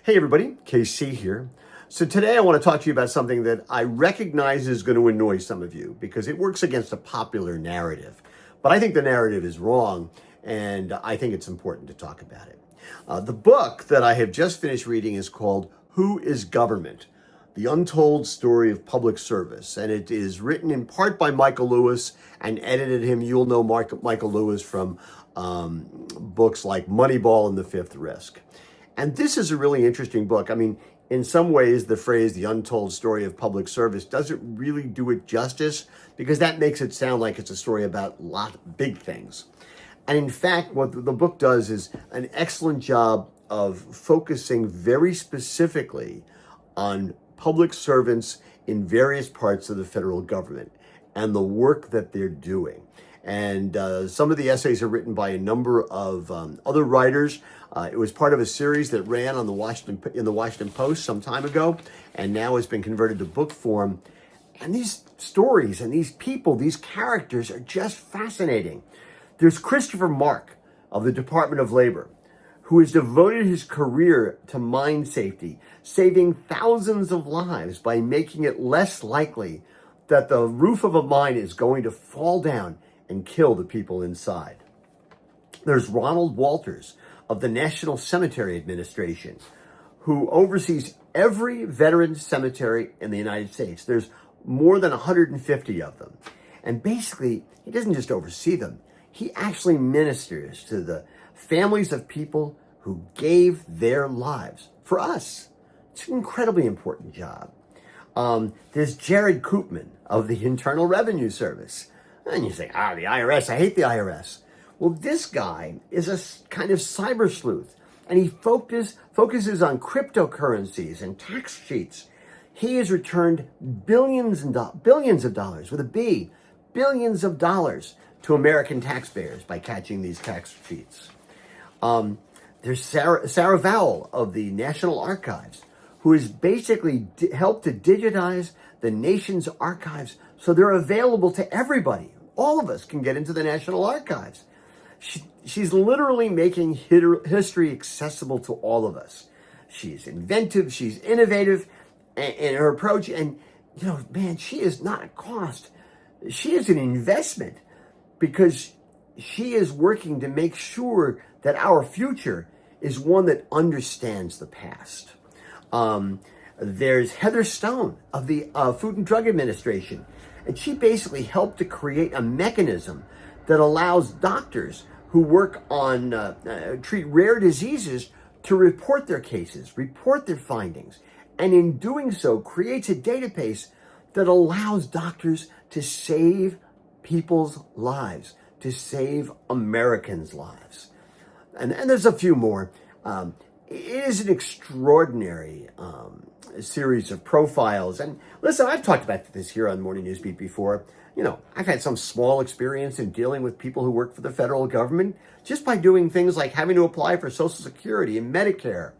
Hey everybody, KC here. So today I want to talk to you about something that I recognize is going to annoy some of you because it works against a popular narrative. But I think the narrative is wrong, and I think it's important to talk about it. The book that I have just finished reading is called Who is Government? The Untold Story of Public Service. And it is written in part by Michael Lewis and edited him. You'll know Michael Lewis from books like Moneyball and The Fifth Risk. And this is a really interesting book. I mean, in some ways, the phrase the untold story of public service doesn't really do it justice because that makes it sound like it's a story about big things. And in fact, what the book does is an excellent job of focusing very specifically on public servants in various parts of the federal government and the work that they're doing. And some of the essays are written by a number of other writers. It was part of a series that ran on in the Washington Post some time ago, and now has been converted to book form. And these stories and these people, these characters are just fascinating. There's Christopher Mark of the Department of Labor, who has devoted his career to mine safety, saving thousands of lives by making it less likely that the roof of a mine is going to fall down and kill the people inside. There's Ronald Walters of the National Cemetery Administration, who oversees every veteran cemetery in the United States. There's more than 150 of them. And basically, he doesn't just oversee them. He actually ministers to the families of people who gave their lives for us. It's an incredibly important job. There's Jared Koopman of the Internal Revenue Service. And you say, the IRS, I hate the IRS. Well, this guy is a kind of cyber sleuth, and he focuses on cryptocurrencies and tax cheats. He has returned billions of dollars, with a B, billions of dollars to American taxpayers by catching these tax cheats. There's Sarah Vowell of the National Archives, who has basically helped to digitize the nation's archives so they're available to everybody. All of us can get into the National Archives. She's literally making history accessible to all of us. She's inventive, she's innovative in her approach, and she is not a cost. She is an investment because she is working to make sure that our future is one that understands the past. There's Heather Stone of the Food and Drug Administration. And she basically helped to create a mechanism that allows doctors who work on treat rare diseases to report their cases, report their findings, and in doing so creates a database that allows doctors to save people's lives, to save Americans' lives. And there's a few more. It is an extraordinary series of profiles. And listen, I've talked about this here on Morning News Beat before. I've had some small experience in dealing with people who work for the federal government just by doing things like having to apply for Social Security and Medicare.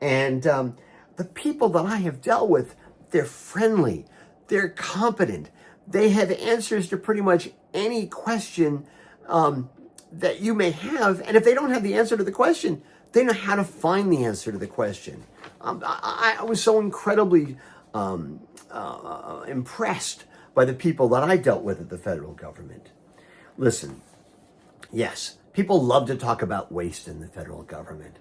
And the people that I have dealt with, they're friendly, they're competent, they have answers to pretty much any question that you may have. And if they don't have the answer to the question, they know how to find the answer to the question. I was so incredibly impressed by the people that I dealt with at the federal government. Listen, yes, people love to talk about waste in the federal government.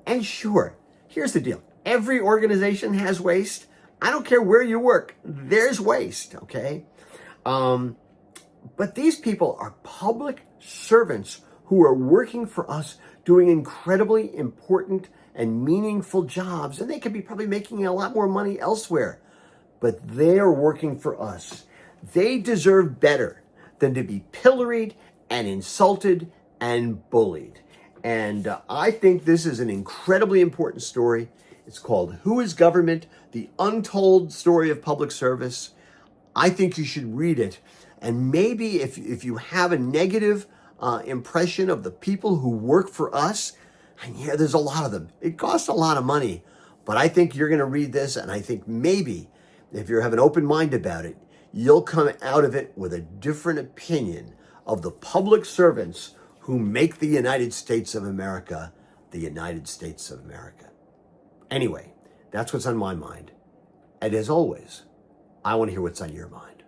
And sure, here's the deal. Every organization has waste. I don't care where you work. There's waste, okay? But these people are public servants who are working for us, doing incredibly important and meaningful jobs, and they could be probably making a lot more money elsewhere, but they're working for us. They deserve better than to be pilloried and insulted and bullied. And I think this is an incredibly important story. It's called Who is Government? The Untold Story of Public Service. I think you should read it. And maybe if you have a negative impression of the people who work for us, and yeah, there's a lot of them. It costs a lot of money, but I think you're going to read this, and I think maybe if you have an open mind about it, you'll come out of it with a different opinion of the public servants who make the United States of America the United States of America. Anyway, that's what's on my mind. And as always, I want to hear what's on your mind.